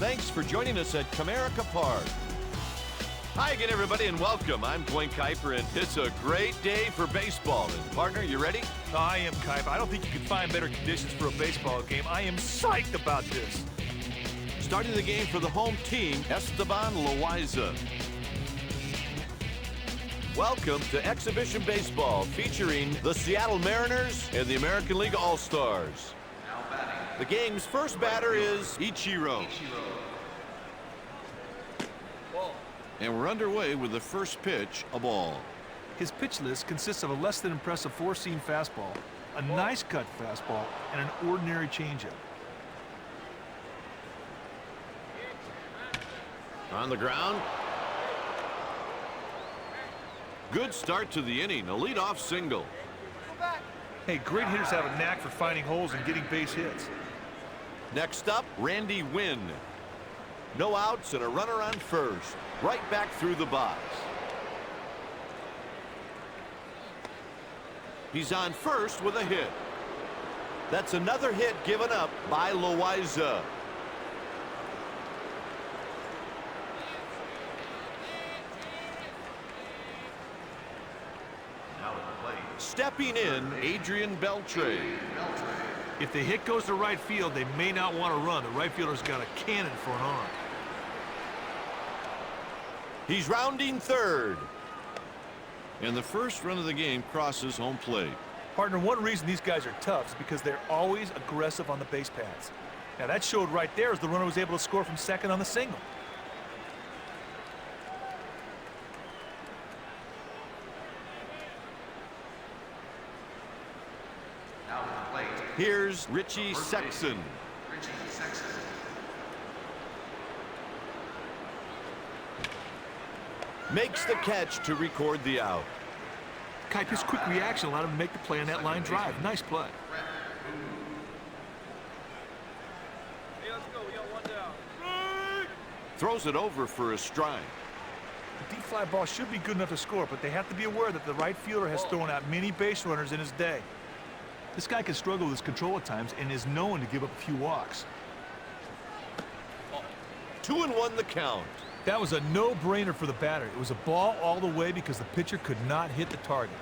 Thanks for joining us at Comerica Park. Hi again, everybody, and welcome. I'm Dwayne Kuiper, and it's a great day for baseball. And partner, you ready? I am, Kuiper. I don't think you can find better conditions for a baseball game. I am psyched about this. Starting the game for the home team, Esteban Loaiza. Welcome to Exhibition Baseball, featuring the Seattle Mariners and the American League All-Stars. The game's first batter is Ichiro. And we're underway with the first pitch, a ball. His pitch list consists of a less than impressive four-seam fastball, a nice cut fastball, and an ordinary changeup. On the ground. Good start to the inning, a leadoff single. Hey, great hitters have a knack for finding holes and getting base hits. Next up, Randy Wynn. No outs and a runner on first. Right back through the box. He's on first with a hit. That's another hit given up by Loaiza. Stepping in, Adrian Beltre. If the hit goes to right field, they may not want to run. The right fielder's got a cannon for an arm. He's rounding third. And the first run of the game crosses home plate. Partner, one reason these guys are tough is because they're always aggressive on the base paths. Now that showed right there as the runner was able to score from second on the single. Here's Richie Sexson. Makes the catch to record the out. Kuiper's quick reaction allowed him to make the play on that line drive. Nice play. Hey, let's go. We got one down. Throws it over for a strike. The deep fly ball should be good enough to score, but they have to be aware that the right fielder has thrown out many base runners in his day. This guy can struggle with his control at times and is known to give up a few walks. 2-1 the count. That was a no-brainer for the batter. It was a ball all the way because the pitcher could not hit the target.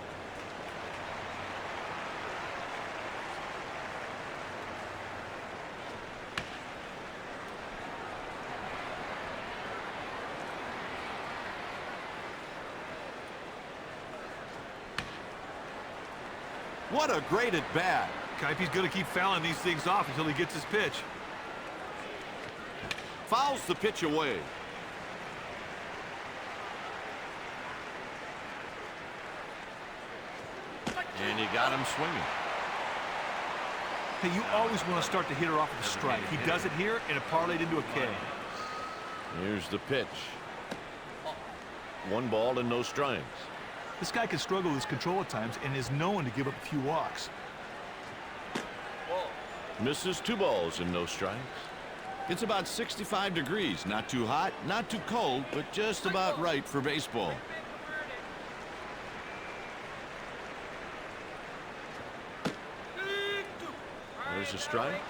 What a great at-bat. Kuiper's going to keep fouling these things off until he gets his pitch. Fouls the pitch away. And he got him swinging. Hey, you always want to start the hitter off with a strike. He does it here, and it parlayed into a K. Here's the pitch. 1 ball and no strikes. This guy can struggle with his control at times and is known to give up a few walks. Misses 2 balls and no strikes. It's about 65 degrees. Not too hot, not too cold, but just about right for baseball. There's a strike.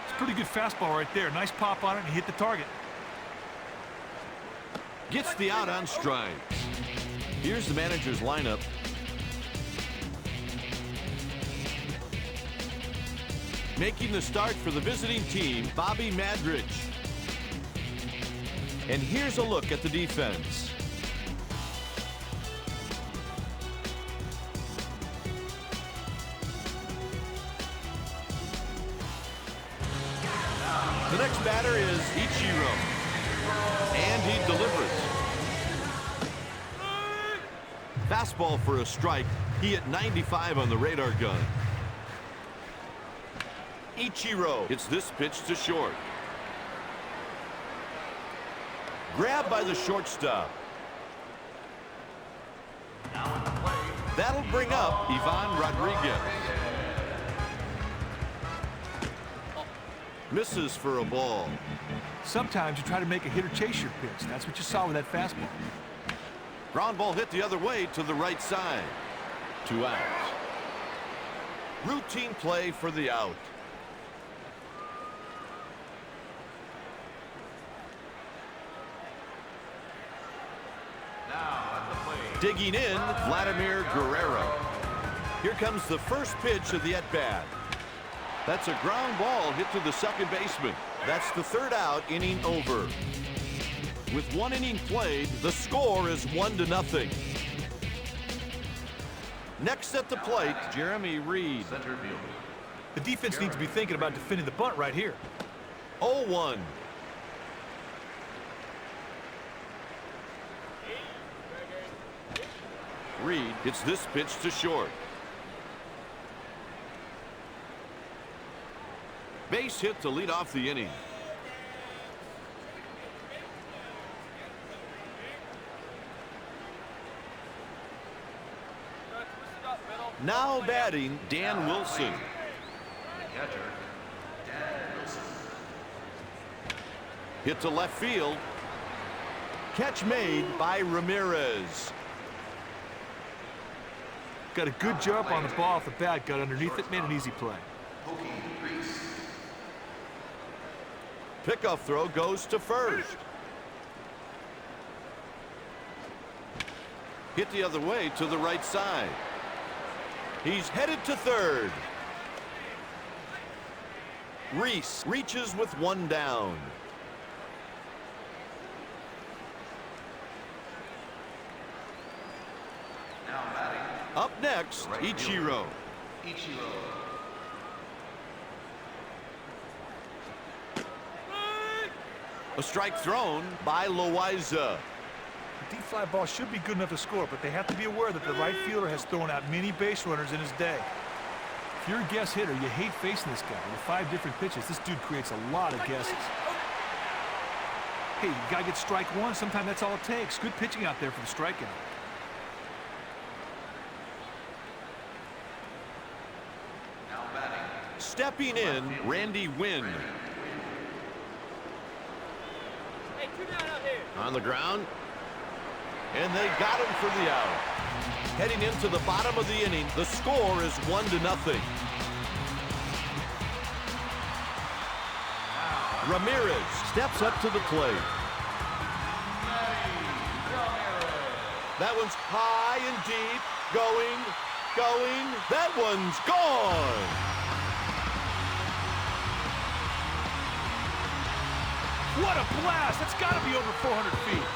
It's a pretty good fastball right there. Nice pop on it and hit the target. Gets the out on strikes. Here's the manager's lineup. Making the start for the visiting team, Bobby Madrich. And here's a look at the defense. The next batter is Ichiro. And he delivers. Fastball for a strike. He hit 95 on the radar gun. Ichiro hits this pitch to short. Grabbed by the shortstop. That'll bring up Ivan Rodriguez. Misses for a ball. Sometimes you try to make a hitter chase your pitch. That's what you saw with that fastball. Ground ball hit the other way to the right side. 2 outs. Routine play for the out. Digging in, Vladimir Guerrero. Here comes the first pitch of the at-bat. That's a ground ball hit to the second baseman. That's the third out, inning over. With one inning played, the score is 1-0. Next at the plate, Jeremy Reed. The defense needs to be thinking about defending the bunt right here. 0-1. Reed hits this pitch to short. Base hit to lead off the inning. Now batting, Dan Wilson. Hit to left field. Catch made by Ramirez. Got a good jump on the ball off the bat, got underneath it, made an easy play. Pickoff throw goes to first. Hit the other way to the right side. He's headed to third. Reese reaches with one down. Up next, Ichiro. A strike thrown by Loaiza. The deep fly ball should be good enough to score, but they have to be aware that the right fielder has thrown out many base runners in his day. If you're a guess hitter, you hate facing this guy. With 5 different pitches, this dude creates a lot of guesses. Hey, you gotta get strike one. Sometimes that's all it takes. Good pitching out there for the strikeout. Stepping in, Randy Wynn. Hey, 2 down out here. On the ground. And they got him for the out. Heading into the bottom of the inning, the score is 1-0. Ramirez steps up to the plate. That one's high and deep. Going. That one's gone. What a blast! That's got to be over 400 feet.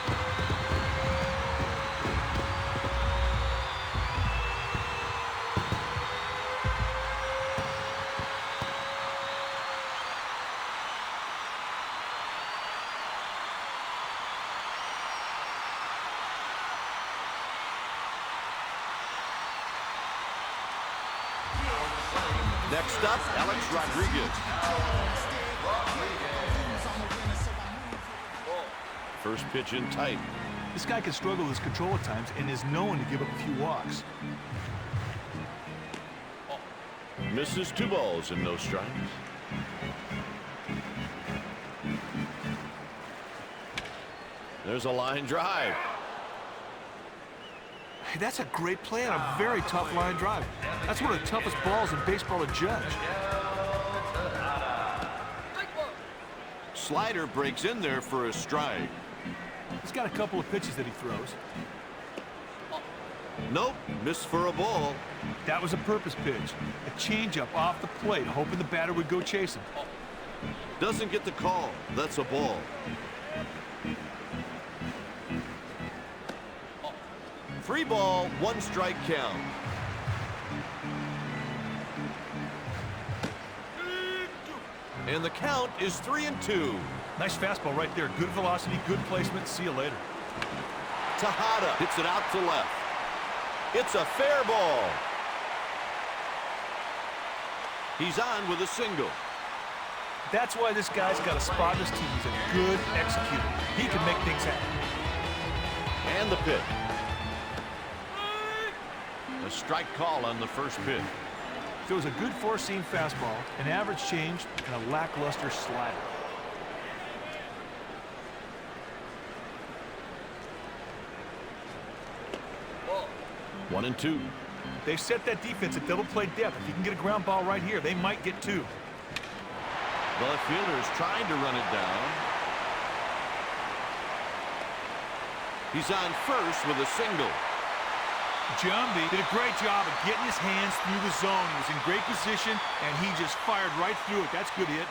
Next up, Alex Rodriguez. First pitch in tight. This guy can struggle with his control at times and is known to give up a few walks. Misses 2 balls and no strikes. There's a line drive. Hey, that's a great play on a very tough line drive. That's one of the toughest balls in baseball to judge. Slider breaks in there for a strike. He's got a couple of pitches that he throws. Nope, missed for a ball. That was a purpose pitch. A changeup off the plate, hoping the batter would go chase him. Doesn't get the call. That's a ball. Free ball, 1 strike count. And the count is 3-2. Nice fastball right there. Good velocity, good placement. See you later. Tejada hits it out to left. It's a fair ball. He's on with a single. That's why this guy's got a spot in his team. He's a good executor. He can make things happen. And the pitch. A strike call on the first pitch. Throws a good four-seam fastball, an average change, and a lackluster slider. Ball. 1-2. They've set that defense at double play depth. If you can get a ground ball right here, they might get 2. The left fielder is trying to run it down. He's on first with a single. Jumbie did a great job of getting his hands through the zone. He was in great position, and he just fired right through it. That's good hitting.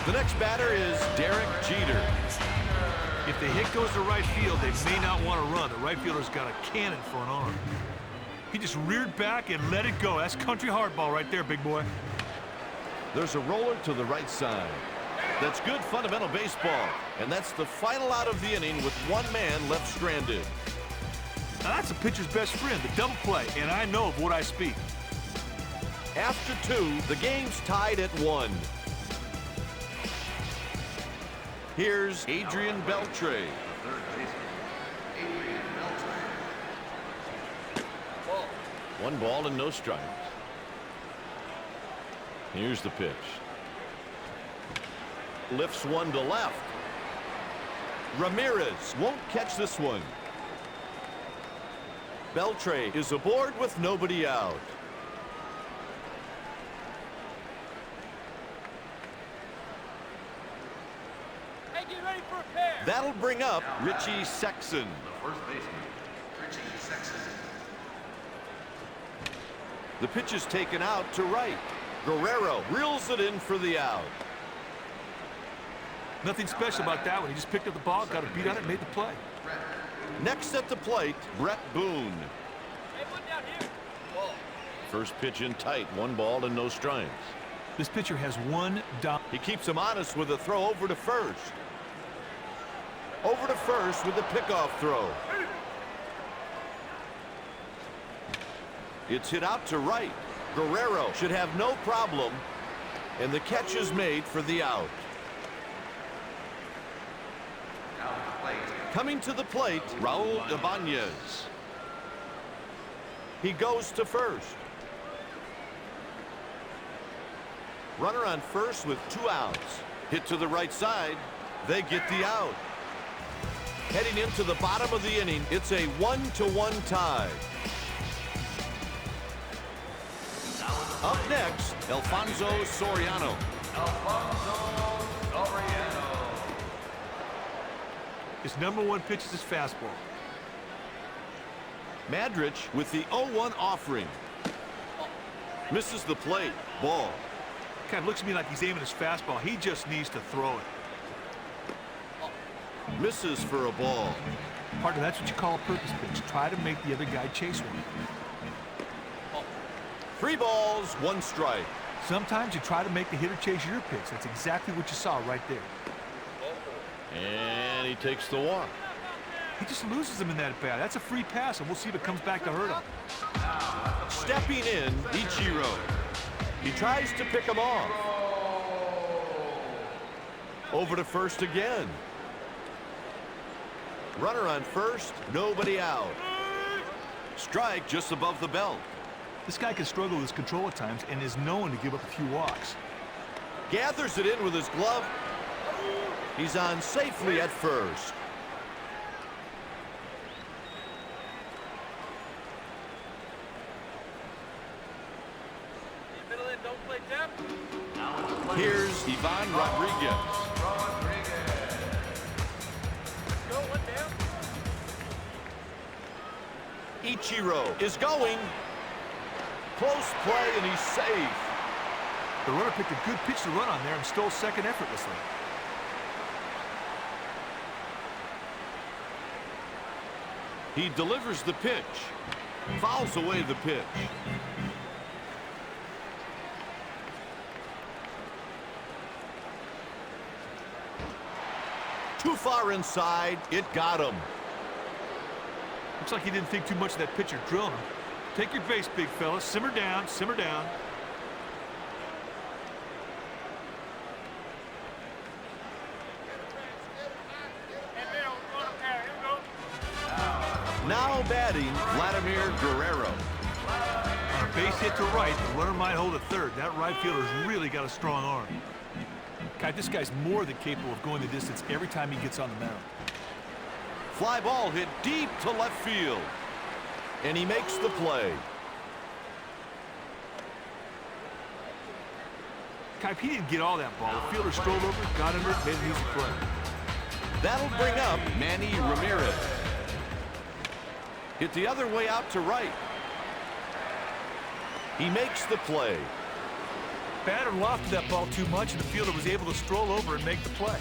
The next batter is Derek Jeter. If the hit goes to right field, they may not want to run. The right fielder's got a cannon for an arm. He just reared back and let it go. That's country hardball right there, big boy. There's a roller to the right side. That's good fundamental baseball. And that's the final out of the inning with one man left stranded. Now that's a pitcher's best friend, the double play, and I know of what I speak. After 2, the game's tied at 1. Here's Adrian Beltre. One ball and no strikes. Here's the pitch. Lifts one to left. Ramirez won't catch this one. Beltre is aboard with nobody out. Hey, get ready for a pair. That'll bring up Richie Sexson. The first baseman, Richie Sexton. The pitch is taken out to right. Guerrero reels it in for the out. Nothing special about that one. He just picked up the ball, got a beat on it, made the play. Next at the plate, Brett Boone. Hey, one down here. Ball. First pitch in tight, 1 ball and no strikes. This pitcher has one down. He keeps him honest with a throw over to first. Over to first with the pickoff throw. It's hit out to right. Guerrero should have no problem, and the catch is made for the out. Now at the plate, Coming to the plate, Raul Ibanez. He goes to first. Runner on first with 2 outs. Hit to the right side. They get the out. Heading into the bottom of the inning, it's a 1-1 tie. Up next, Alfonso Soriano. His #1 pitch is his fastball. Madrich with the 0-1 offering. Misses the plate. Ball. Kind of looks to me like he's aiming his fastball. He just needs to throw it. Misses for a ball. Partner, that's what you call a purpose pitch. Try to make the other guy chase one. 3 balls, 1 strike. Sometimes you try to make the hitter chase your pitch. That's exactly what you saw right there. And he takes the walk. He just loses him in that at bat. That's a free pass, and we'll see if it comes back to hurt him. Stepping in, Ichiro. He tries to pick him off. Over to first again. Runner on first, nobody out. Strike just above the belt. This guy can struggle with his control at times and is known to give up a few walks. Gathers it in with his glove. He's on safely at first. Middle in, don't play deaf. Here's Ivan Rodriguez. Go, one down. Ichiro is going. Close play, and he's safe. The runner picked a good pitch to run on there and stole second effortlessly. He delivers the pitch. Fouls away the pitch. Too far inside. It got him. Looks like he didn't think too much of that pitcher drilling him. Take your base, big fella. Simmer down, simmer down. Now batting, Vladimir Guerrero. On a base hit to right, the runner might hold at third. That right fielder's really got a strong arm. God, this guy's more than capable of going the distance every time he gets on the mound. Fly ball hit deep to left field. And he makes the play. Kai, he didn't get all that ball. The fielder strolled over, got under it, made an easy play. That'll bring up Manny Ramirez. Hit the other way out to right. He makes the play. Batter lofted that ball too much, and the fielder was able to stroll over and make the play.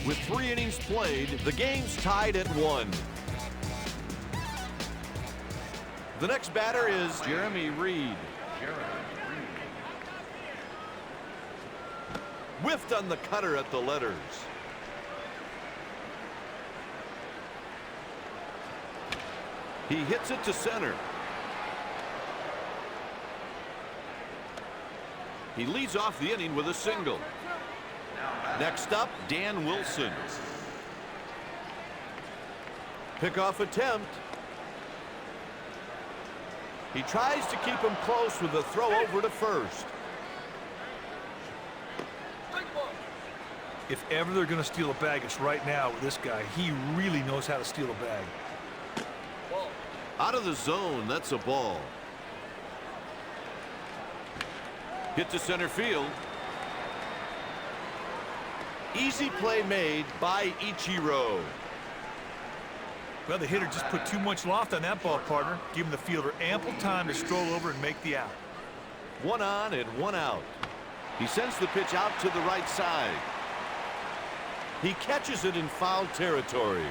With 3 innings played, the game's tied at 1. The next batter is Jeremy Reed. Whiffed on the cutter at the letters. He hits it to center. He leads off the inning with a single. Next up, Dan Wilson. Pickoff attempt. He tries to keep him close with a throw over to first. If ever they're going to steal a bag, it's right now with this guy. He really knows how to steal a bag. Out of the zone, that's a ball. Hit to center field. Easy play made by Ichiro. Well, the hitter just put too much loft on that ball, partner, giving the fielder ample time to stroll over and make the out. 1 on and 1 out. He sends the pitch out to the right side. He catches it in foul territory.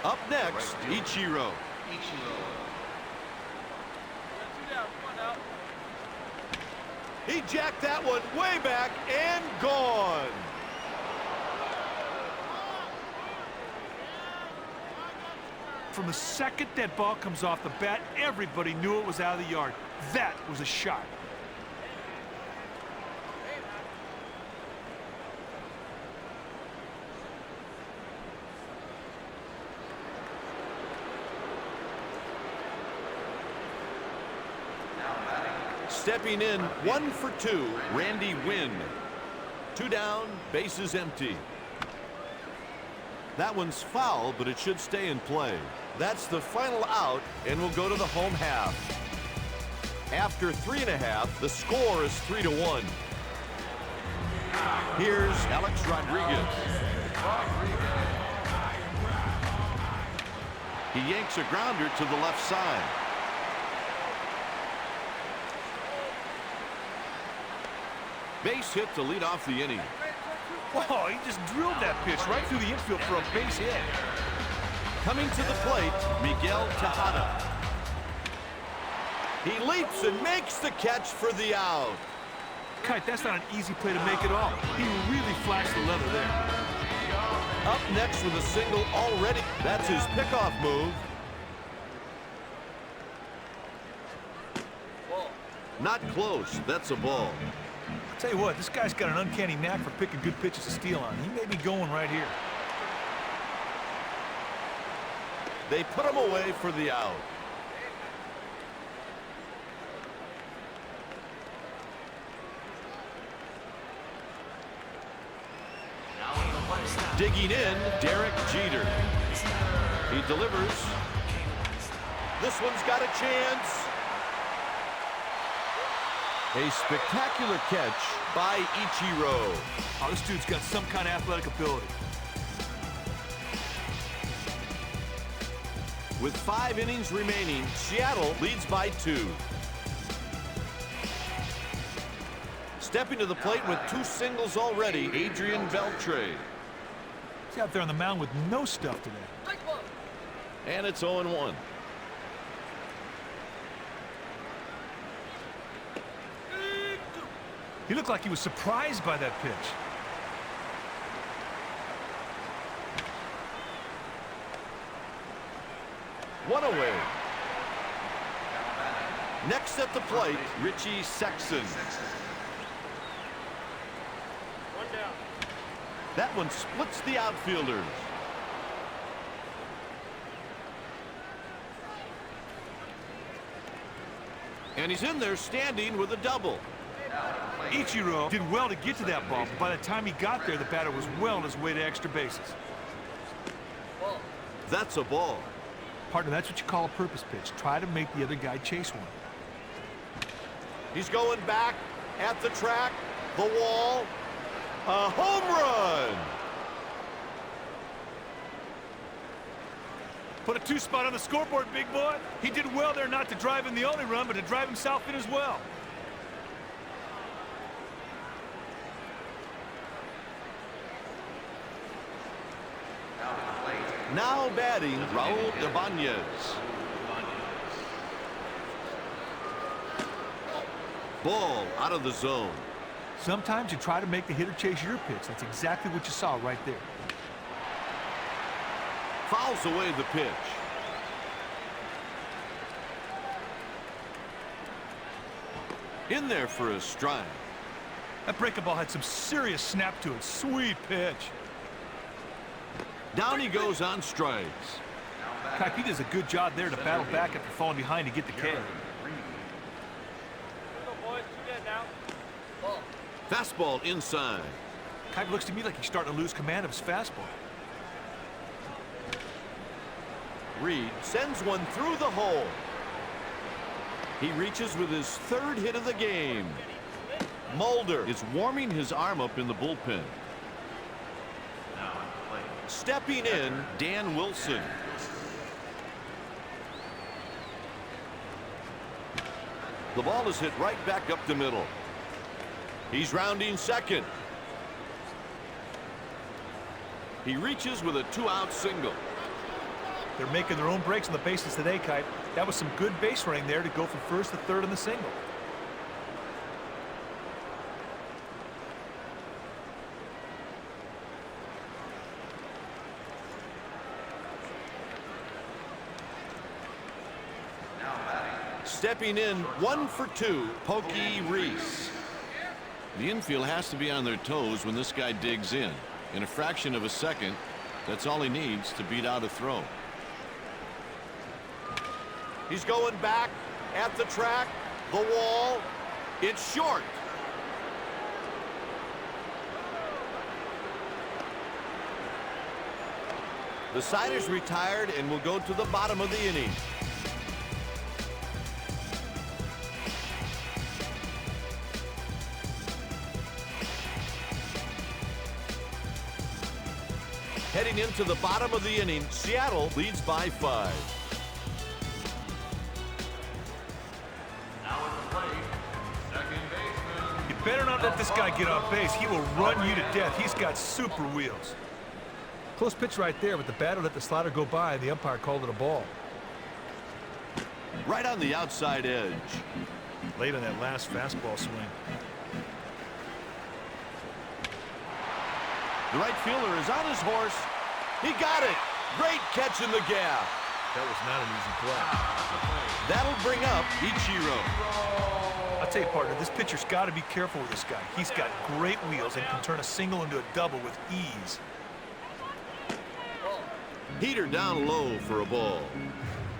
Up next, Ichiro. He jacked that one way back and gone. From the second that ball comes off the bat, everybody knew it was out of the yard. That was a shot. Stepping in, 1 for 2, Randy Wynn. 2 down, bases empty. That one's foul, but it should stay in play. That's the final out, and we'll go to the home half. After 3.5, the score is 3-1. Here's Alex Rodriguez. He yanks a grounder to the left side. Base hit to lead off the inning. Whoa, he just drilled that pitch right through the infield for a base hit. Coming to the plate, Miguel Tejada. He leaps and makes the catch for the out. Kite, that's not an easy play to make at all. He really flashed the leather there. Up next with a single already. That's his pickoff move. Not close. That's a ball. Tell you what, this guy's got an uncanny knack for picking good pitches to steal on. He may be going right here. They put him away for the out. Digging in, Derek Jeter. He delivers. This one's got a chance. A spectacular catch by Ichiro. Oh, this dude's got some kind of athletic ability. With 5 innings remaining, Seattle leads by 2. Stepping to the plate with 2 singles already, Adrian Beltre. He's out there on the mound with no stuff today. And it's 0-1. He looked like he was surprised by that pitch. One away. Next at the plate, Richie Sexson. 1 down. That one splits the outfielders. And he's in there standing with a double. Ichiro did well to get to that ball, but by the time he got there, the batter was well on his way to extra bases. That's a ball. Partner, that's what you call a purpose pitch. Try to make the other guy chase one. He's going back at the track, the wall, a home run. Put a 2 spot on the scoreboard, big boy. He did well there not to drive in the only run, but to drive himself in as well. Now batting, Raul Ibanez. Ball out of the zone. Sometimes you try to make the hitter chase your pitch. That's exactly what you saw right there. Fouls away the pitch. In there for a strike. That breaking ball had some serious snap to it. Sweet pitch. Down he goes on strikes. Kike, he does a good job there to battle back after falling behind to get the K. Here we go, boys. 2 dead now. Ball. Fastball inside. Kike looks to me like he's starting to lose command of his fastball. Reed sends one through the hole. He reaches with his 3rd hit of the game. Mulder is warming his arm up in the bullpen. Stepping in, Dan Wilson. The ball is hit right back up the middle. He's rounding second. He reaches with a 2-out single. They're making their own breaks on the bases today, Kike. That was some good base running there to go from 1st to 3rd in the single. Stepping in, 1 for 2, Pokey Reese. The infield has to be on their toes when this guy digs in. In a fraction of a second, that's all he needs to beat out a throw. He's going back at the track, the wall. It's short. The side is retired and will go to the bottom of the inning. Heading into the bottom of the inning, Seattle leads by 5. Now at the plate, second baseman. You better not let this guy get on base. He will run you to death. He's got super wheels. Close pitch right there, but the batter let the slider go by, and the umpire called it a ball. Right on the outside edge. Late on that last fastball swing. The right fielder is on his horse. He got it. Great catch in the gap. That was not an easy play. That'll bring up Ichiro. I'll tell you, partner, this pitcher's got to be careful with this guy. He's got great wheels and can turn a single into a double with ease. Heater down low for a ball.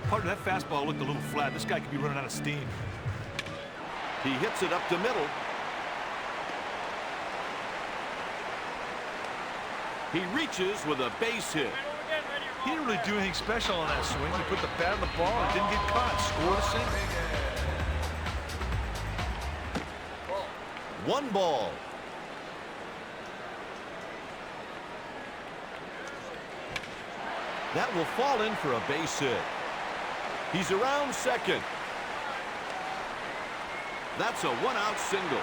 Partner, that fastball looked a little flat. This guy could be running out of steam. He hits it up the middle. He reaches with a base hit. He didn't really do anything special on that swing. He put the bat on the ball and didn't get caught. Scored a single. 1 ball. That will fall in for a base hit. He's around second. That's a 1-out single.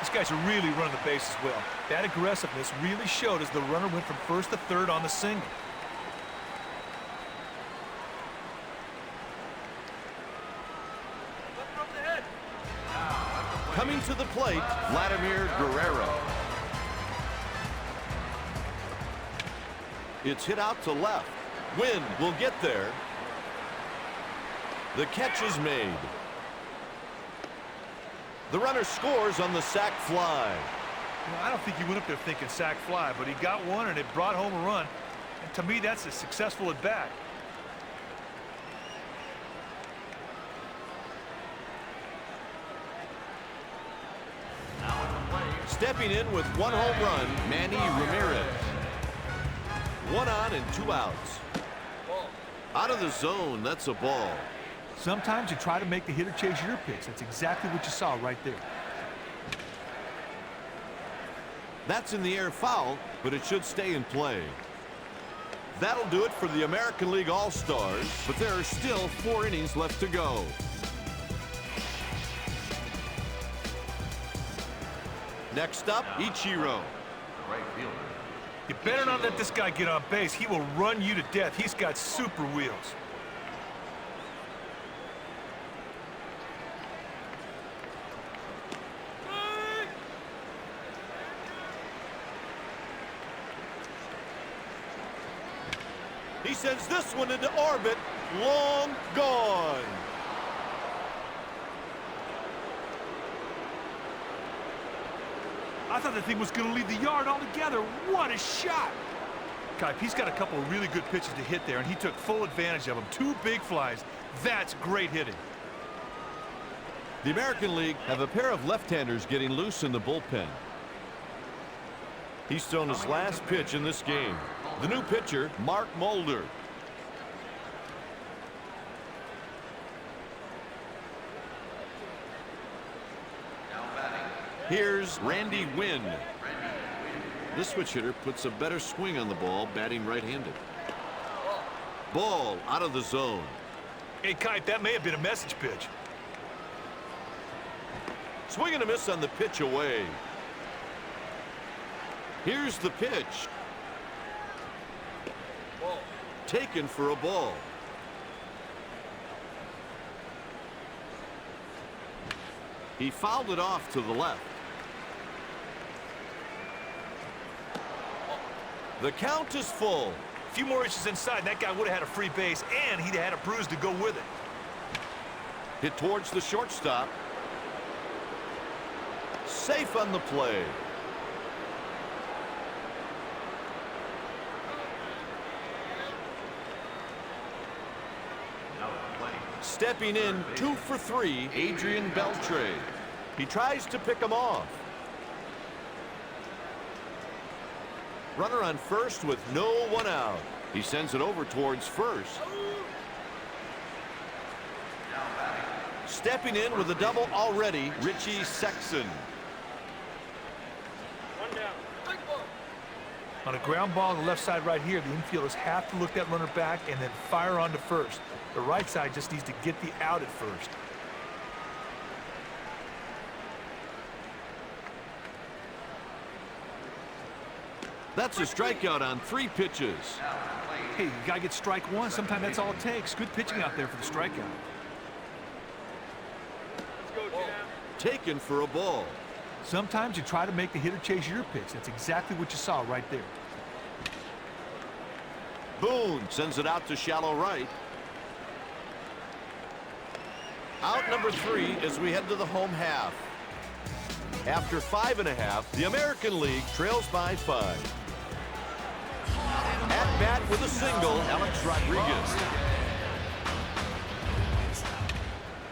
These guys are really running the bases well. That aggressiveness really showed as the runner went from 1st to 3rd on the single. Coming to the plate, Vladimir Guerrero. It's hit out to left. Wind will get there. The catch is made. The runner scores on the sac fly. You know, I don't think he went up there thinking sac fly, but he got one and it brought home a run. And to me, that's a successful at bat. Stepping in with 1 home run, Manny Ramirez. 1 on and 2 outs. Out of the zone, that's a ball. Sometimes you try to make the hitter chase your pitch. That's exactly what you saw right there. That's in the air foul, but it should stay in play. That'll do it for the American League All-Stars, but there are still 4 innings left to go. Next up, Ichiro. The right fielder. You better not let this guy get on base. He will run you to death. He's got super wheels. He sends this one into orbit. Long gone. I thought that thing was going to leave the yard altogether. What a shot! Kipe, he's got a couple of really good pitches to hit there, and he took full advantage of them. 2 big flies. That's great hitting. The American League have a pair of left-handers getting loose in the bullpen. He's thrown his last pitch in this game. The new pitcher, Mark Mulder. Here's Randy Wynn. This switch hitter puts a better swing on the ball, batting right-handed. Ball out of the zone. Hey, Kipe, that may have been a message pitch. Swing and a miss on the pitch away. Here's the pitch. Taken for a ball. He fouled it off to the left. The count is full. A few more inches inside, and that guy would have had a free base, and he'd have had a bruise to go with it. Hit towards the shortstop. Safe on the play. Stepping in 2 for 3, Adrian Beltre. He tries to pick him off. Runner on first with no one out. He sends it over towards first. Stepping in with a double already, Richie Sexson. 1 down. On a ground ball on the left side right here, the infielders have to look that runner back and then fire on to first. The right side just needs to get the out at first. That's a strikeout on 3 pitches. Hey, you gotta get strike 1. Sometimes that's all it takes. Good pitching out there for the strikeout. Let's go, Jam. Taken for a ball. Sometimes you try to make the hitter chase your pitch. That's exactly what you saw right there. Boone sends it out to shallow right. Out number 3 as we head to the home half. After 5.5, the American League trails by 5. At bat with a single, Alex Rodriguez.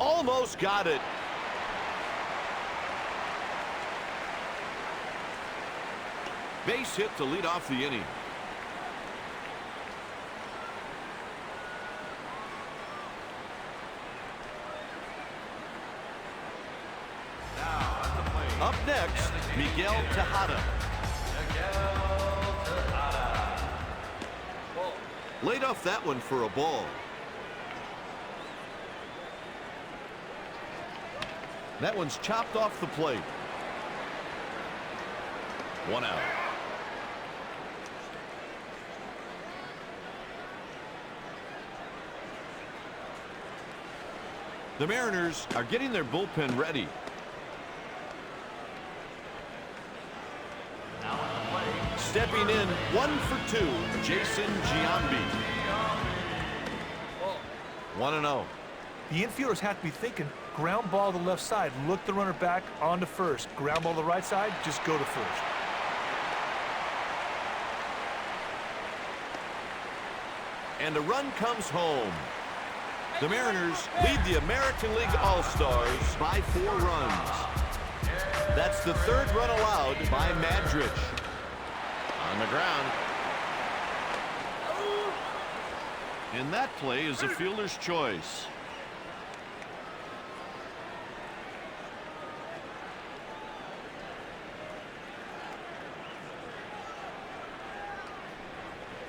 Almost got it. Base hit to lead off the inning. Up next, Miguel Tejada. Laid off that one for a ball. That one's chopped off the plate. 1 out. The Mariners are getting their bullpen ready. Stepping in 1 for 2, Jason Giambi. 1-0. The infielders have to be thinking ground ball to the left side. Look the runner back on to first. Ground ball to the right side, just go to first. And a run comes home. The Mariners lead the American League All-Stars by 4 runs. That's the 3rd run allowed by Madrich. On the ground. And that play is a fielder's choice.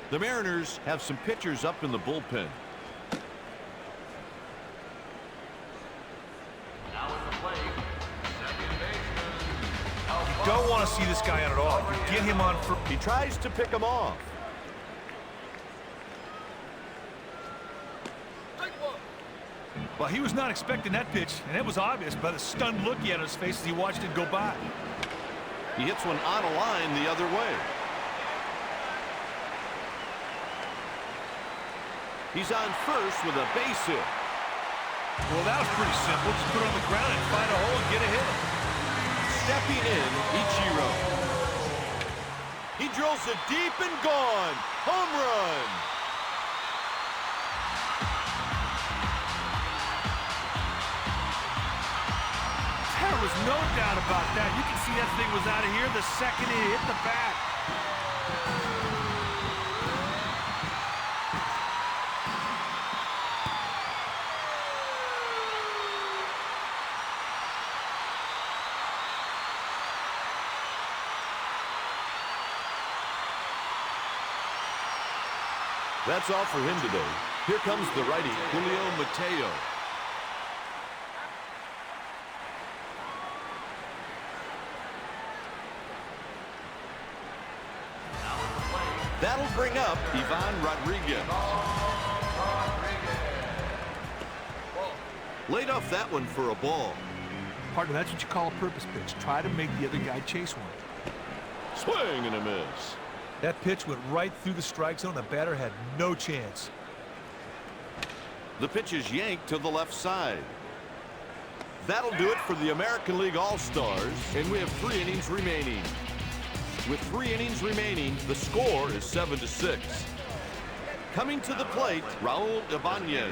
The Mariners have some pitchers up in the bullpen. Now at the plate, second baseman. You don't want to see this guy on at all. You get him on for... He tries to pick him off. Well, he was not expecting that pitch, and it was obvious by the stunned look he had on his face as he watched it go by. He hits one on a line the other way. He's on first with a base hit. Well, that was pretty simple. Just put it on the ground and find a hole and get a hit. Stepping in, Ichiro. He drills it deep and gone. Home run. There was no doubt about that. You can see that thing was out of here the second it hit the bat. That's all for him today. Here comes the righty, Julio Mateo. That'll bring up Ivan Rodriguez. Laid off that one for a ball. Partner, that's what you call a purpose pitch. Try to make the other guy chase one. Swing and a miss. That pitch went right through the strike zone. The batter had no chance. The pitch is yanked to the left side. That'll do it for the American League All-Stars, and we have 3 innings remaining. With 3 innings remaining, the score is 7-6. Coming to the plate, Raul Ibanez.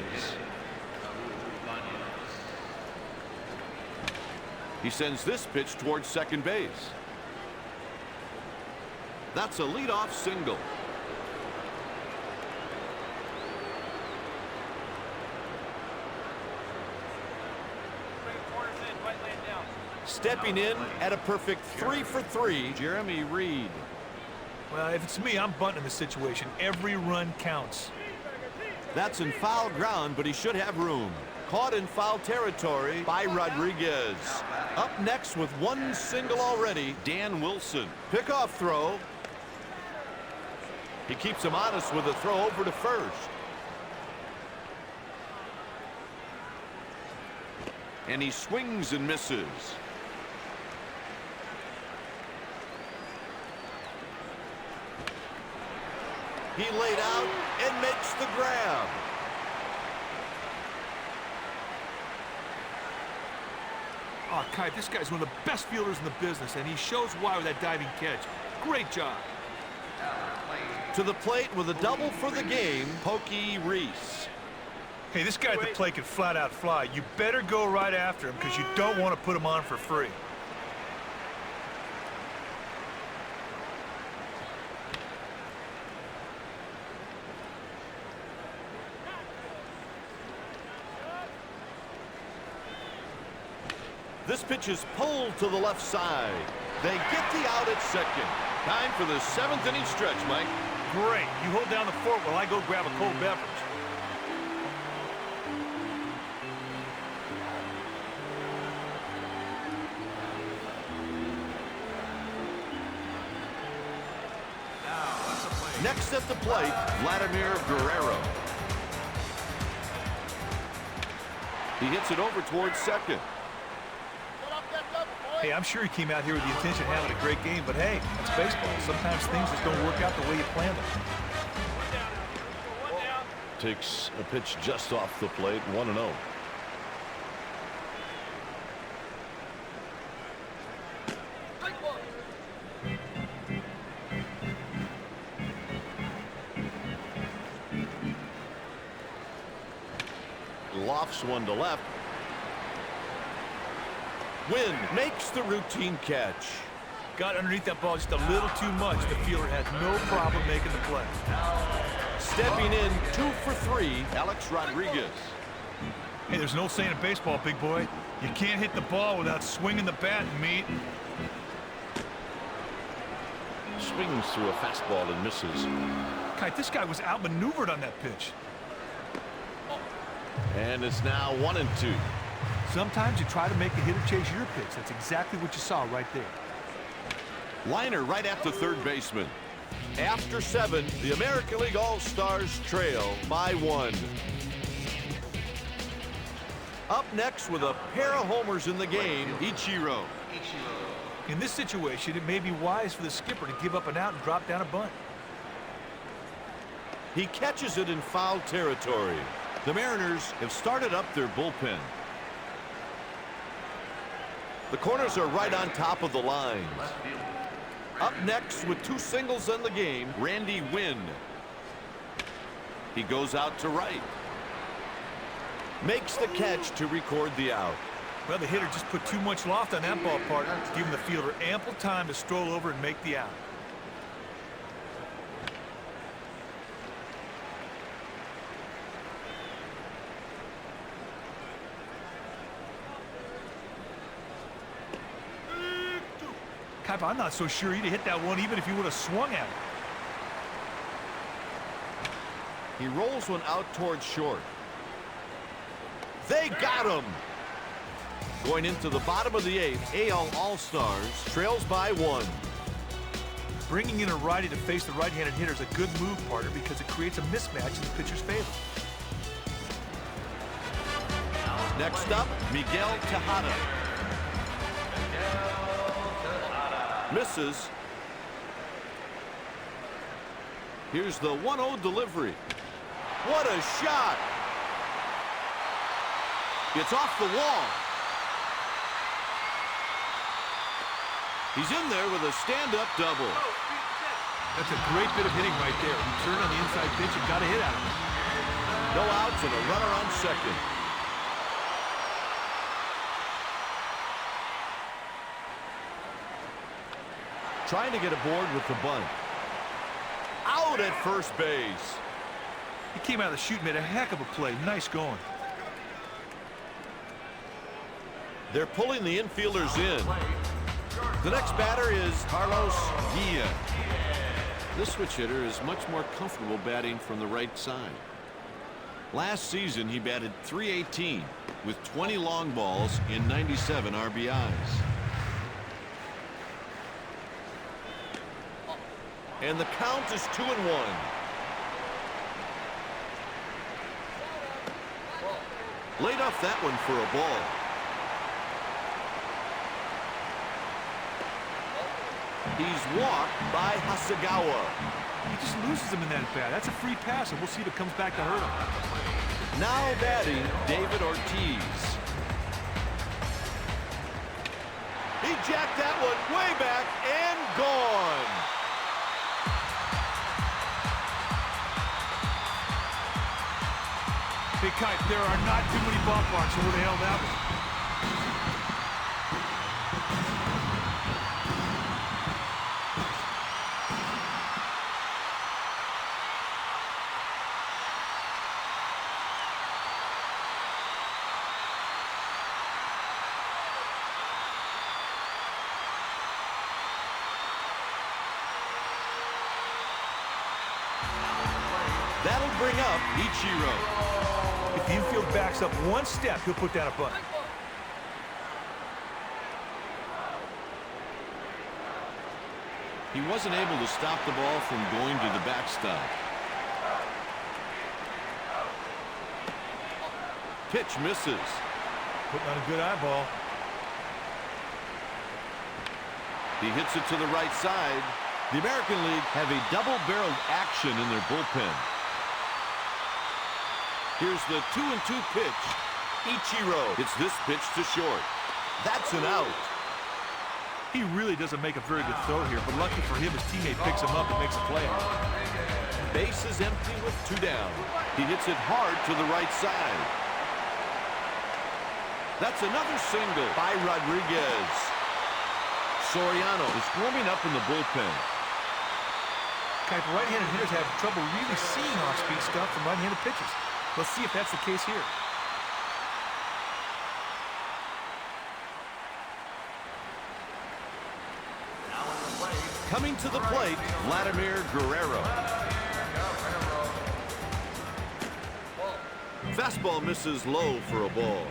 He sends this pitch towards second base. That's a leadoff single. Stepping in at a perfect 3 for 3, Jeremy Reed. Well, if it's me, I'm bunting the situation. Every run counts. That's in foul ground, but he should have room. Caught in foul territory by Rodriguez. Up next with 1 single already, Dan Wilson. Pickoff throw. He keeps him honest with a throw over to first. And he swings and misses. He laid out and makes the grab. Oh, Kai, this guy's one of the best fielders in the business, and he shows why with that diving catch. Great job. To the plate with a double for the game, Pokey Reese. Hey, this guy at the plate can flat out fly. You better go right after him because you don't want to put him on for free. This pitch is pulled to the left side. They get the out at second. Time for the 7th inning stretch, Mike. Great. You hold down the fort while I go grab a cold beverage. Next at the plate, Vladimir Guerrero. He hits it over towards second. Hey, I'm sure he came out here with the intention of having a great game, but hey, it's baseball. Sometimes things just don't work out the way you planned them. Takes a pitch just off the plate, 1-0. Lofts one to left. Wynn makes the routine catch. Got underneath that ball just a little too much. The fielder had no problem making the play. Stepping in 2 for 3, Alex Rodriguez. Hey, there's no saying in baseball, big boy. You can't hit the ball without swinging the bat, meat. Swings through a fastball and misses. Kite, this guy was outmaneuvered on that pitch. And it's now 1-2. Sometimes you try to make the hitter chase your pitch. That's exactly what you saw right there. Liner right at the third baseman. After 7, the American League All-Stars trail by 1. Up next with a pair of homers in the game, Ichiro. In this situation, it may be wise for the skipper to give up an out and drop down a bunt. He catches it in foul territory. The Mariners have started up their bullpen. The corners are right on top of the lines. Up next with 2 singles in the game, Randy Winn. He goes out to right. Makes the catch to record the out. Well, the hitter just put too much loft on that ball, partner, giving the fielder ample time to stroll over and make the out. Kaipa, I'm not so sure he'd have hit that one even if he would have swung at it. He rolls one out towards short. They got him! Going into the bottom of the 8th, AL All-Stars trails by 1. Bringing in a righty to face the right-handed hitter is a good move, partner, because it creates a mismatch in the pitcher's favor. Next up, Miguel Tejada. Misses. Here's the 1-0 delivery. What a shot! It's off the wall. He's in there with a stand-up double. That's a great bit of hitting right there. You turn on the inside pitch and got a hit out of it. No outs and a runner on second. Trying to get aboard with the bunt. Out at first base. He came out of the chute, made a heck of a play. Nice going. They're pulling the infielders in. The next batter is Carlos Guillen. This switch hitter is much more comfortable batting from the right side. Last season, he batted .318 with 20 long balls in 97 RBIs. And the count is 2-1. Laid off that one for a ball. He's walked by Hasegawa. He just loses him in that bat. That's a free pass, and we'll see if it comes back to hurt him. Now batting, David Ortiz. He jacked that one way back and gone. Hey, Kite, there are not too many ballparks who would have held that one. That'll bring up Ichiro. If the infield backs up one step, he'll put down a bunt. He wasn't able to stop the ball from going to the backstop. Pitch misses. Putting on a good eyeball. He hits it to the right side. The American League have a double-barreled action in their bullpen. Here's the 2-2 pitch. Ichiro hits this pitch to short. That's an out. He really doesn't make a very good throw here, but lucky for him, his teammate picks him up and makes a play. Base is empty with 2 down. He hits it hard to the right side. That's another single by Rodriguez. Soriano is warming up in the bullpen. Type right-handed hitters have trouble really seeing off-speed stuff from right-handed pitchers. Let's see if that's the case here. Coming to the plate, Vladimir Guerrero. Fastball misses low for a ball.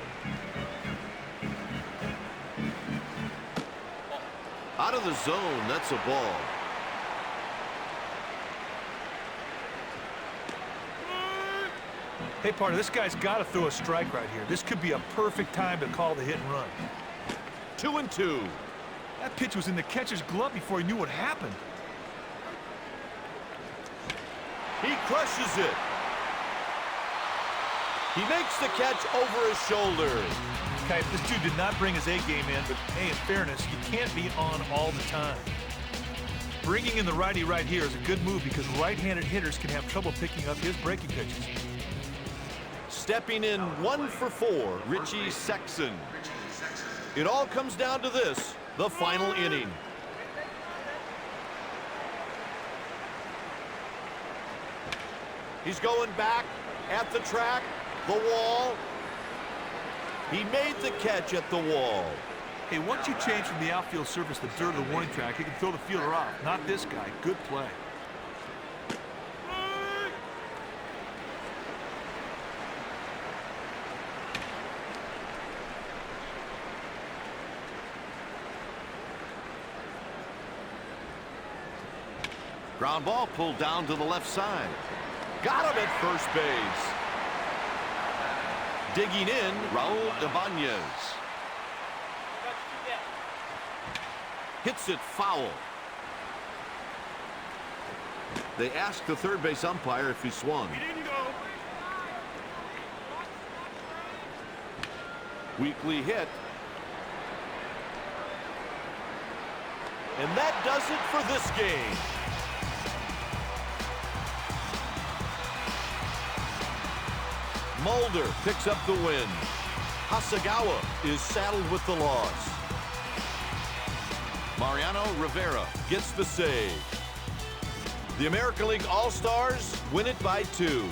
Out of the zone, that's a ball. Hey, partner, this guy's got to throw a strike right here. This could be a perfect time to call the hit and run. 2-2. That pitch was in the catcher's glove before he knew what happened. He crushes it. He makes the catch over his shoulder. Okay, this dude did not bring his A game in, but hey, in fairness, you can't be on all the time. Bringing in the righty right here is a good move because right-handed hitters can have trouble picking up his breaking pitches. Stepping in 1 for 4, Richie Sexson. It all comes down to this, the final inning. He's going back at the track, the wall. He made the catch at the wall. Hey, once you change from the outfield surface to dirt of the warning track, you can throw the fielder off. Not this guy. Good play. Ground ball pulled down to the left side. Got him at first base. Digging in, Raul Ibanez. Hits it foul. They asked the third base umpire if he swung. He didn't go. Weakly hit. And that does it for this game. Mulder picks up the win. Hasegawa is saddled with the loss. Mariano Rivera gets the save. The American League All-Stars win it by 2.